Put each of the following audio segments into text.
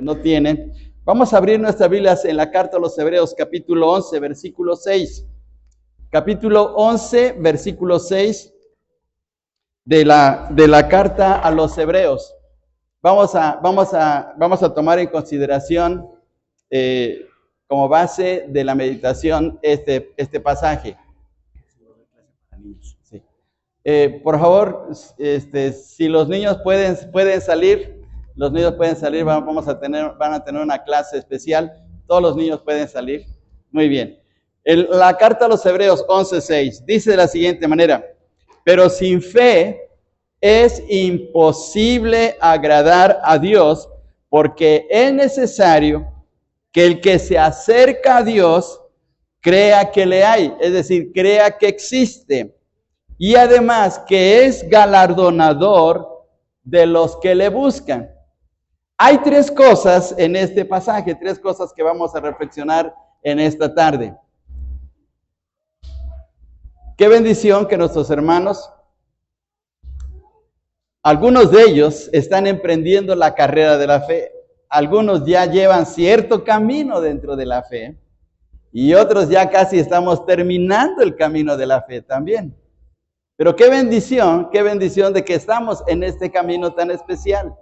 no tienen, vamos a abrir nuestras Biblias en la carta a los Hebreos, capítulo 11, versículo 6. Capítulo 11, versículo 6 de la carta a los Hebreos. Vamos a tomar en consideración como base de la meditación este pasaje. Sí. Por favor, si los niños pueden salir, van a tener una clase especial. Todos los niños pueden salir. Muy bien. La carta a los Hebreos 11:6 dice de la siguiente manera: pero sin fe es imposible agradar a Dios, porque es necesario que el que se acerca a Dios crea que le hay, es decir, crea que existe, y además que es galardonador de los que le buscan. Hay tres cosas en este pasaje, tres cosas que vamos a reflexionar en esta tarde. Qué bendición que nuestros hermanos, algunos de ellos están emprendiendo la carrera de la fe. Algunos ya llevan cierto camino dentro de la fe y otros ya casi estamos terminando el camino de la fe también. Pero qué bendición de que estamos en este camino tan especial.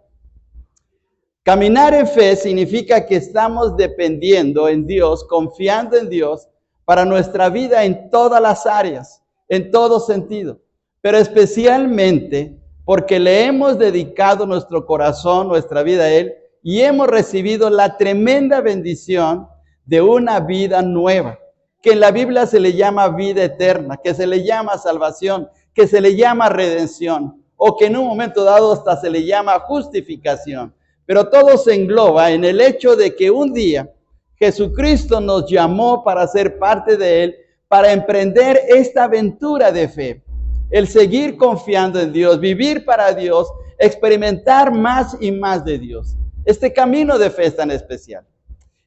Caminar en fe significa que estamos dependiendo en Dios, confiando en Dios para nuestra vida en todas las áreas, en todo sentido, pero especialmente porque le hemos dedicado nuestro corazón, nuestra vida a Él, y hemos recibido la tremenda bendición de una vida nueva, que en la Biblia se le llama vida eterna, que se le llama salvación, que se le llama redención, o que en un momento dado hasta se le llama justificación. Pero todo se engloba en el hecho de que un día Jesucristo nos llamó para ser parte de Él, para emprender esta aventura de fe, el seguir confiando en Dios, vivir para Dios, experimentar más y más de Dios. Este camino de fe es tan especial.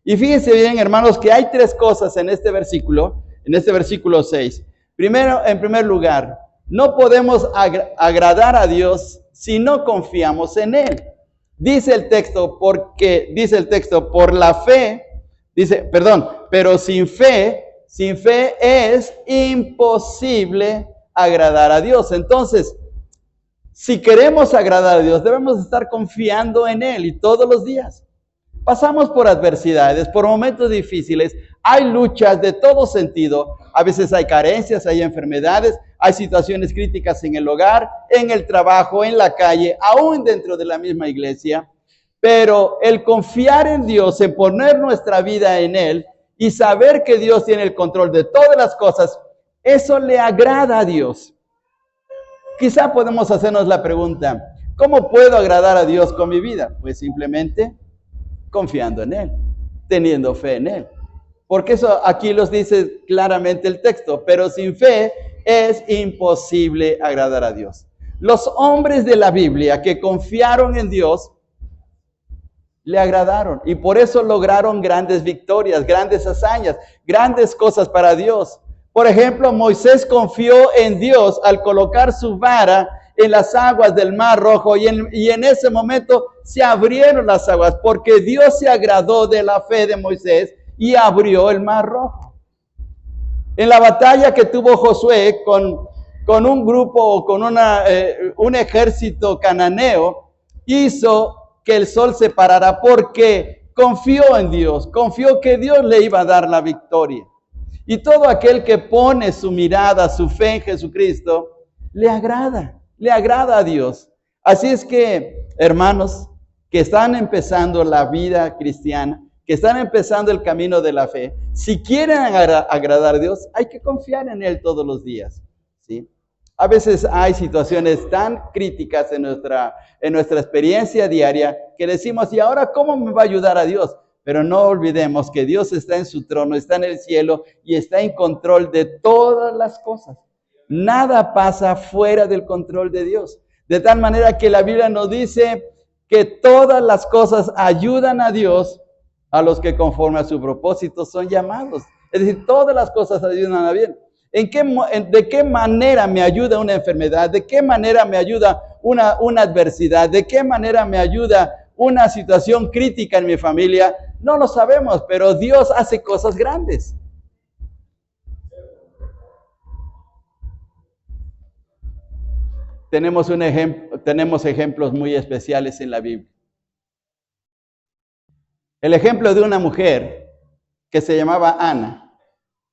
Y fíjense bien, hermanos, que hay tres cosas en este versículo 6. Primero, en primer lugar, no podemos agradar a Dios si no confiamos en Él. Dice el texto, por la fe, pero sin fe es imposible agradar a Dios. Entonces, si queremos agradar a Dios, debemos estar confiando en Él, y todos los días. Pasamos por adversidades, por momentos difíciles, hay luchas de todo sentido, a veces hay carencias, hay enfermedades, hay situaciones críticas en el hogar, en el trabajo, en la calle, aún dentro de la misma iglesia. Pero el confiar en Dios, en poner nuestra vida en Él y saber que Dios tiene el control de todas las cosas, eso le agrada a Dios. Quizá podemos hacernos la pregunta: ¿cómo puedo agradar a Dios con mi vida? Pues simplemente confiando en Él, teniendo fe en Él. Porque eso aquí los dice claramente el texto, pero sin fe es imposible agradar a Dios. Los hombres de la Biblia que confiaron en Dios le agradaron y por eso lograron grandes victorias, grandes hazañas, grandes cosas para Dios. Por ejemplo, Moisés confió en Dios al colocar su vara en las aguas del Mar Rojo y en ese momento se abrieron las aguas porque Dios se agradó de la fe de Moisés y abrió el Mar Rojo. En la batalla que tuvo Josué con un grupo o con un ejército cananeo, hizo que el sol se parara porque confió en Dios, confió que Dios le iba a dar la victoria. Y todo aquel que pone su mirada, su fe en Jesucristo, le agrada a Dios. Así es que, hermanos, que están empezando la vida cristiana, que están empezando el camino de la fe, si quieren agradar a Dios, hay que confiar en Él todos los días, ¿sí? A veces hay situaciones tan críticas en nuestra experiencia diaria que decimos: ¿y ahora cómo me va a ayudar a Dios? Pero no olvidemos que Dios está en su trono, está en el cielo y está en control de todas las cosas. Nada pasa fuera del control de Dios. De tal manera que la Biblia nos dice que todas las cosas ayudan a Dios, a los que conforme a su propósito son llamados. Es decir, todas las cosas ayudan a bien. ¿De qué manera me ayuda una enfermedad? ¿De qué manera me ayuda una adversidad? ¿De qué manera me ayuda una situación crítica en mi familia? No lo sabemos, pero Dios hace cosas grandes. Tenemos ejemplos muy especiales en la Biblia. El ejemplo de una mujer que se llamaba Ana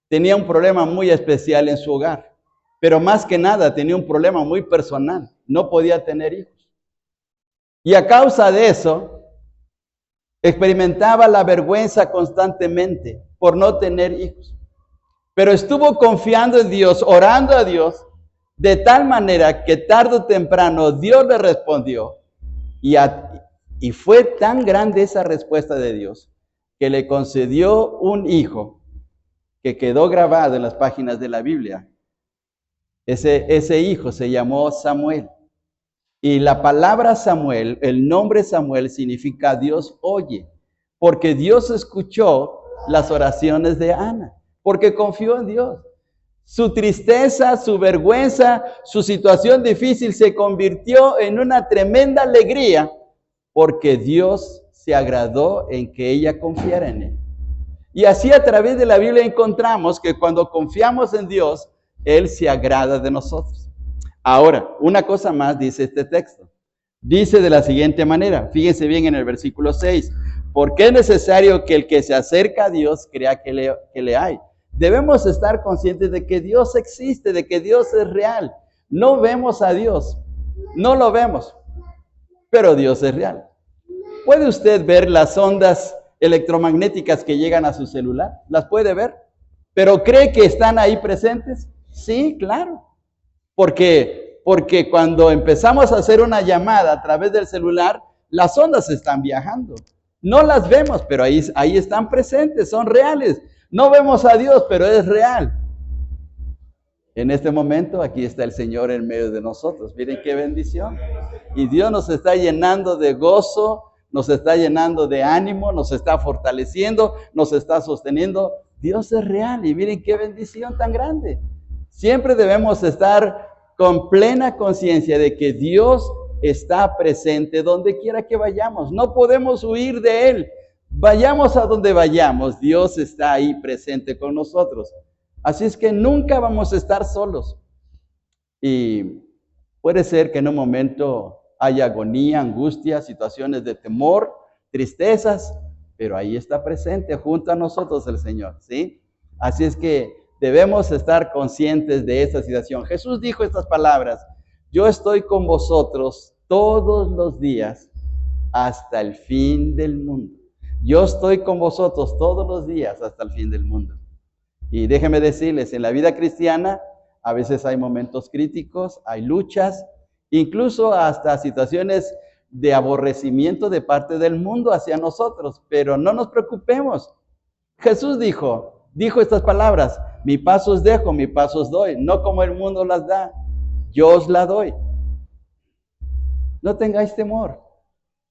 tenía un problema muy especial en su hogar, pero más que nada tenía un problema muy personal. No podía tener hijos. Y a causa de eso, experimentaba la vergüenza constantemente por no tener hijos. Pero estuvo confiando en Dios, orando a Dios, de tal manera que tarde o temprano Dios le respondió. Y fue tan grande esa respuesta de Dios que le concedió un hijo que quedó grabado en las páginas de la Biblia. Ese hijo se llamó Samuel. Y la palabra Samuel, el nombre Samuel significa Dios oye, porque Dios escuchó las oraciones de Ana, porque confió en Dios. Su tristeza, su vergüenza, su situación difícil se convirtió en una tremenda alegría, porque Dios se agradó en que ella confiara en Él. Y así a través de la Biblia encontramos que cuando confiamos en Dios, Él se agrada de nosotros. Ahora, una cosa más dice este texto. Dice de la siguiente manera, fíjense bien en el versículo 6, porque es necesario que el que se acerca a Dios crea que le hay. Debemos estar conscientes de que Dios existe, de que Dios es real. No vemos a Dios, no lo vemos, pero Dios es real. ¿Puede usted ver las ondas electromagnéticas que llegan a su celular? ¿Las puede ver? ¿Pero cree que están ahí presentes? Sí, claro. Porque cuando empezamos a hacer una llamada a través del celular, las ondas están viajando. No las vemos, pero ahí están presentes, son reales. No vemos a Dios, pero es real. En este momento, aquí está el Señor en medio de nosotros. Miren qué bendición. Y Dios nos está llenando de gozo, nos está llenando de ánimo, nos está fortaleciendo, nos está sosteniendo. Dios es real y miren qué bendición tan grande. Siempre debemos estar con plena conciencia de que Dios está presente donde quiera que vayamos. No podemos huir de Él. Vayamos a donde vayamos, Dios está ahí presente con nosotros. Así es que nunca vamos a estar solos. Y puede ser que en un momento haya agonía, angustia, situaciones de temor, tristezas, pero ahí está presente junto a nosotros el Señor, ¿sí? Así es que debemos estar conscientes de esta situación. Jesús dijo estas palabras: yo estoy con vosotros todos los días hasta el fin del mundo. Yo estoy con vosotros todos los días hasta el fin del mundo. Y déjenme decirles, en la vida cristiana a veces hay momentos críticos, hay luchas, incluso hasta situaciones de aborrecimiento de parte del mundo hacia nosotros, pero no nos preocupemos. Jesús dijo estas palabras: mi paz os dejo, mi paz os doy, no como el mundo las da, yo os la doy. No tengáis temor.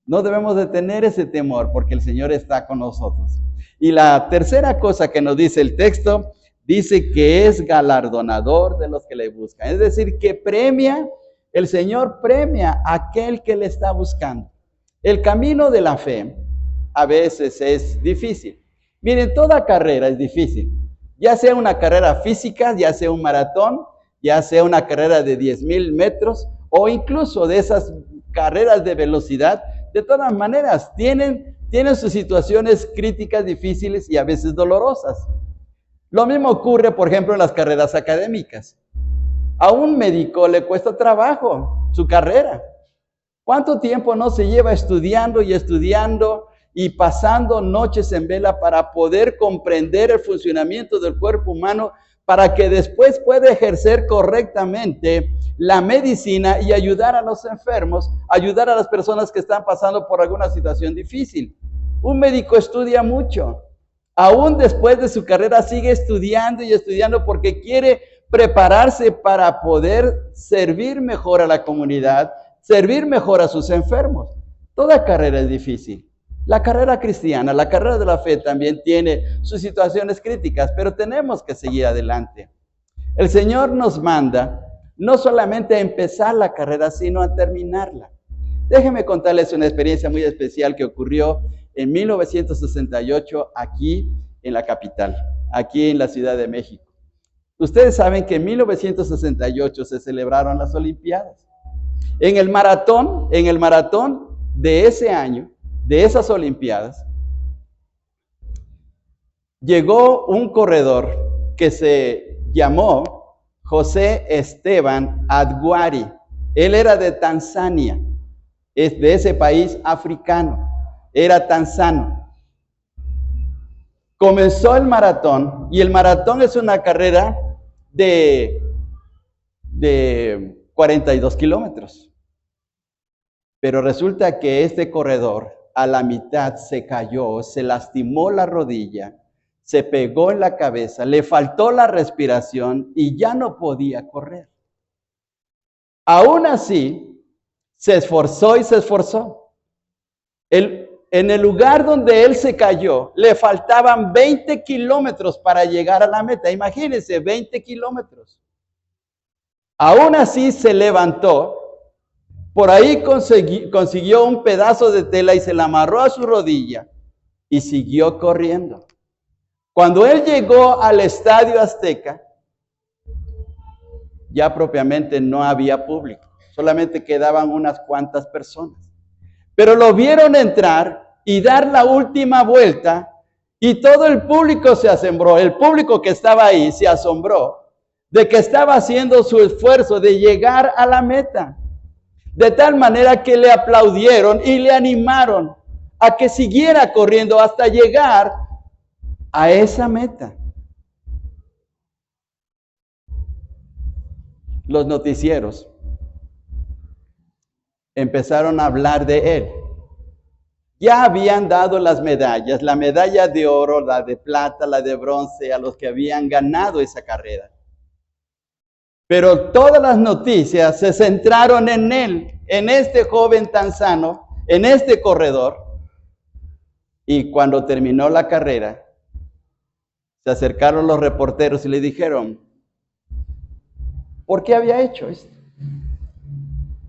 No debemos de tener ese temor porque el Señor está con nosotros. Y la tercera cosa que nos dice el texto, dice que es galardonador de los que le buscan. Es decir, que el Señor premia a aquel que le está buscando. El camino de la fe a veces es difícil. Miren, toda carrera es difícil. Ya sea una carrera física, ya sea un maratón, ya sea una carrera de 10,000 metros o incluso de esas carreras de velocidad. De todas maneras, tienen sus situaciones críticas, difíciles y a veces dolorosas. Lo mismo ocurre, por ejemplo, en las carreras académicas. A un médico le cuesta trabajo su carrera. ¿Cuánto tiempo no se lleva estudiando y pasando noches en vela para poder comprender el funcionamiento del cuerpo humano, para que después pueda ejercer correctamente la medicina y ayudar a los enfermos, ayudar a las personas que están pasando por alguna situación difícil? Un médico estudia mucho. Aún después de su carrera sigue estudiando y estudiando porque quiere prepararse para poder servir mejor a la comunidad, servir mejor a sus enfermos. Toda carrera es difícil. La carrera cristiana, la carrera de la fe también tiene sus situaciones críticas, pero tenemos que seguir adelante. El Señor nos manda no solamente a empezar la carrera, sino a terminarla. Déjenme contarles una experiencia muy especial que ocurrió en 1968 aquí en la capital, aquí en la Ciudad de México. Ustedes saben que en 1968 se celebraron las Olimpiadas. En el maratón de ese año, de esas Olimpiadas, llegó un corredor que se llamó José Esteban Adguari. Él era de Tanzania, es de ese país africano, era tanzano. Comenzó el maratón, y el maratón es una carrera de 42 kilómetros. Pero resulta que este corredor a la mitad se cayó, se lastimó la rodilla, se pegó en la cabeza, le faltó la respiración y ya no podía correr. Aún así, se esforzó y se esforzó. En el lugar donde él se cayó, le faltaban 20 kilómetros para llegar a la meta. Imagínense, 20 kilómetros. Aún así se levantó, por ahí consiguió un pedazo de tela y se la amarró a su rodilla y siguió corriendo. Cuando él llegó al Estadio Azteca, ya propiamente no había público, solamente quedaban unas cuantas personas. Pero lo vieron entrar y dar la última vuelta y todo el público se asombró. El público que estaba ahí se asombró de que estaba haciendo su esfuerzo de llegar a la meta. De tal manera que le aplaudieron y le animaron a que siguiera corriendo hasta llegar a esa meta. Los noticieros empezaron a hablar de él. Ya habían dado las medallas, la medalla de oro, la de plata, la de bronce, a los que habían ganado esa carrera. Pero todas las noticias se centraron en él, en este joven tanzano, en este corredor. Y cuando terminó la carrera, se acercaron los reporteros y le dijeron, ¿por qué había hecho esto?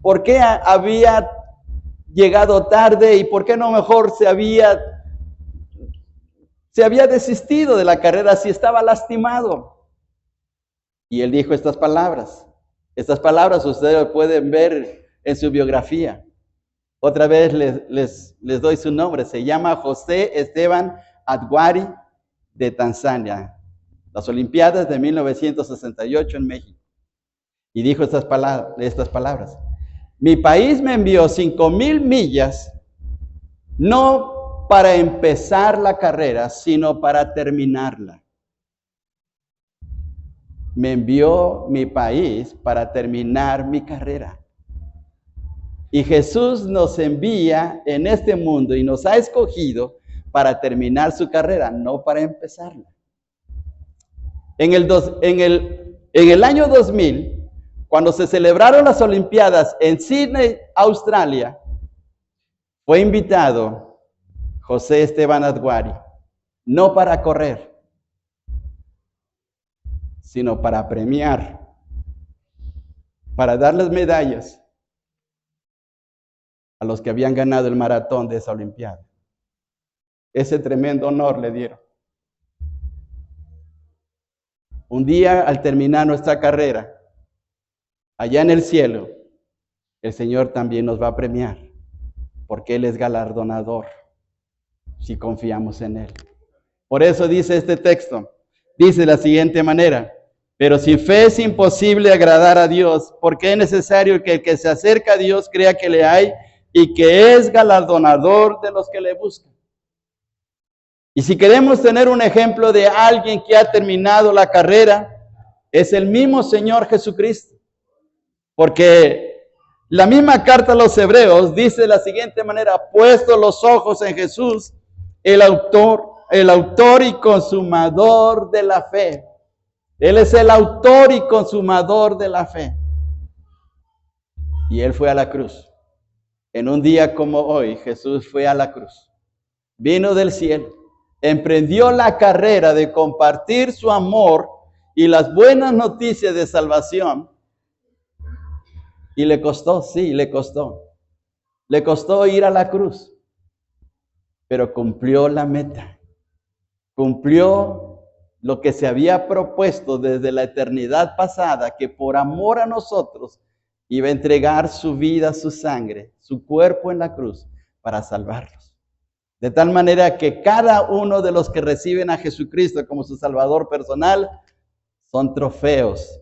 ¿Por qué había llegado tarde y por qué no mejor se había desistido de la carrera si estaba lastimado? Y él dijo estas palabras. Estas palabras ustedes lo pueden ver en su biografía. Otra vez les doy su nombre. Se llama José Esteban Adguari de Tanzania. Las Olimpiadas de 1968 en México. Y dijo estas palabras. Mi país me envió 5,000 millas, no para empezar la carrera, sino para terminarla. Me envió mi país para terminar mi carrera. Y Jesús nos envía en este mundo y nos ha escogido para terminar su carrera, no para empezarla. En el año 2000, cuando se celebraron las Olimpiadas en Sydney, Australia, fue invitado José Esteban Adguari, no para correr, sino para premiar, para darles medallas a los que habían ganado el maratón de esa Olimpiada. Ese tremendo honor le dieron. Un día, al terminar nuestra carrera, allá en el cielo, el Señor también nos va a premiar, porque Él es galardonador, si confiamos en Él. Por eso dice este texto, dice de la siguiente manera, pero sin fe es imposible agradar a Dios, porque es necesario que el que se acerca a Dios crea que le hay y que es galardonador de los que le buscan. Y si queremos tener un ejemplo de alguien que ha terminado la carrera, es el mismo Señor Jesucristo. Porque la misma carta a los Hebreos dice de la siguiente manera, puesto los ojos en Jesús, el autor y consumador de la fe. Él es el autor y consumador de la fe. Y Él fue a la cruz. En un día como hoy, Jesús fue a la cruz. Vino del cielo, emprendió la carrera de compartir su amor y las buenas noticias de salvación. Y le costó, sí, le costó. Le costó ir a la cruz, pero cumplió la meta. Cumplió lo que se había propuesto desde la eternidad pasada, que por amor a nosotros iba a entregar su vida, su sangre, su cuerpo en la cruz para salvarlos. De tal manera que cada uno de los que reciben a Jesucristo como su Salvador personal son trofeos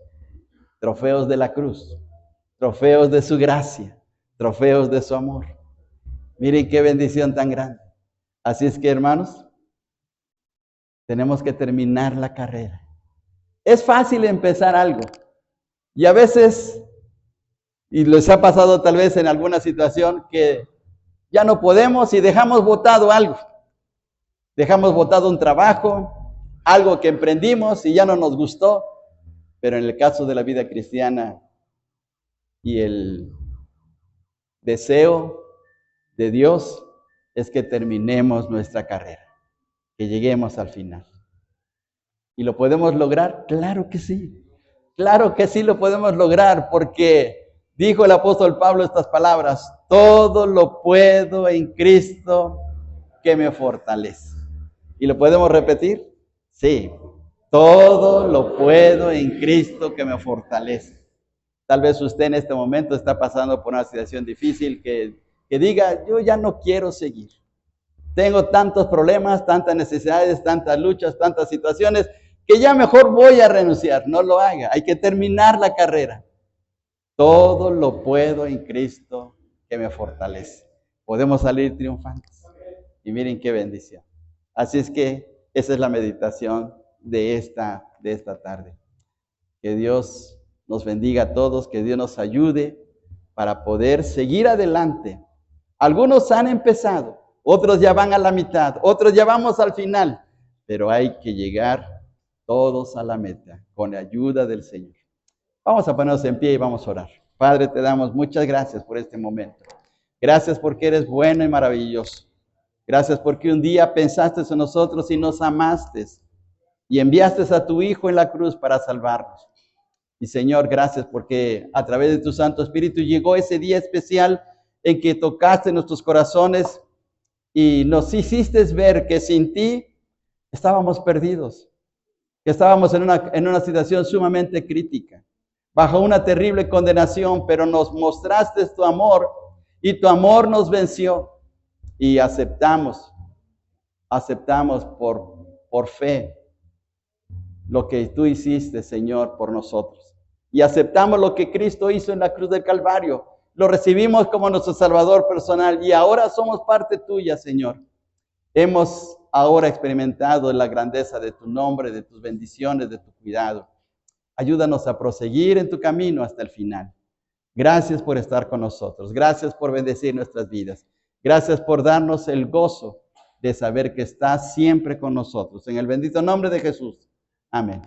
de la cruz, trofeos de su gracia, trofeos de su amor. Miren qué bendición tan grande. Así es que, hermanos, tenemos que terminar la carrera. Es fácil empezar algo. Y a veces, y les ha pasado tal vez en alguna situación, que ya no podemos y dejamos botado algo. Dejamos botado un trabajo, algo que emprendimos y ya no nos gustó. Pero en el caso de la vida cristiana y el deseo de Dios es que terminemos nuestra carrera, que lleguemos al final. ¿Y lo podemos lograr? Claro que sí. Claro que sí lo podemos lograr, porque dijo el apóstol Pablo estas palabras: todo lo puedo en Cristo que me fortalece. ¿Y lo podemos repetir? Sí. Todo lo puedo en Cristo que me fortalece. Tal vez usted en este momento está pasando por una situación difícil que diga: yo ya no quiero seguir. Tengo tantos problemas, tantas necesidades, tantas luchas, tantas situaciones, que ya mejor voy a renunciar. No lo haga, hay que terminar la carrera. Todo lo puedo en Cristo que me fortalece. Podemos salir triunfantes. Y miren qué bendición. Así es que esa es la meditación de esta tarde. Que Dios nos bendiga a todos, que Dios nos ayude para poder seguir adelante. Algunos han empezado, otros ya van a la mitad, otros ya vamos al final, pero hay que llegar todos a la meta con la ayuda del Señor. Vamos a ponernos en pie y vamos a orar. Padre, te damos muchas gracias por este momento. Gracias porque eres bueno y maravilloso. Gracias porque un día pensaste en nosotros y nos amaste y enviaste a tu Hijo en la cruz para salvarnos. Y Señor, gracias porque a través de tu Santo Espíritu llegó ese día especial en que tocaste nuestros corazones y nos hiciste ver que sin ti estábamos perdidos, que estábamos en una situación sumamente crítica, bajo una terrible condenación, pero nos mostraste tu amor y tu amor nos venció y aceptamos por fe lo que tú hiciste, Señor, por nosotros. Y aceptamos lo que Cristo hizo en la cruz del Calvario. Lo recibimos como nuestro Salvador personal y ahora somos parte tuya, Señor. Hemos ahora experimentado la grandeza de tu nombre, de tus bendiciones, de tu cuidado. Ayúdanos a proseguir en tu camino hasta el final. Gracias por estar con nosotros. Gracias por bendecir nuestras vidas. Gracias por darnos el gozo de saber que estás siempre con nosotros. En el bendito nombre de Jesús. Amén.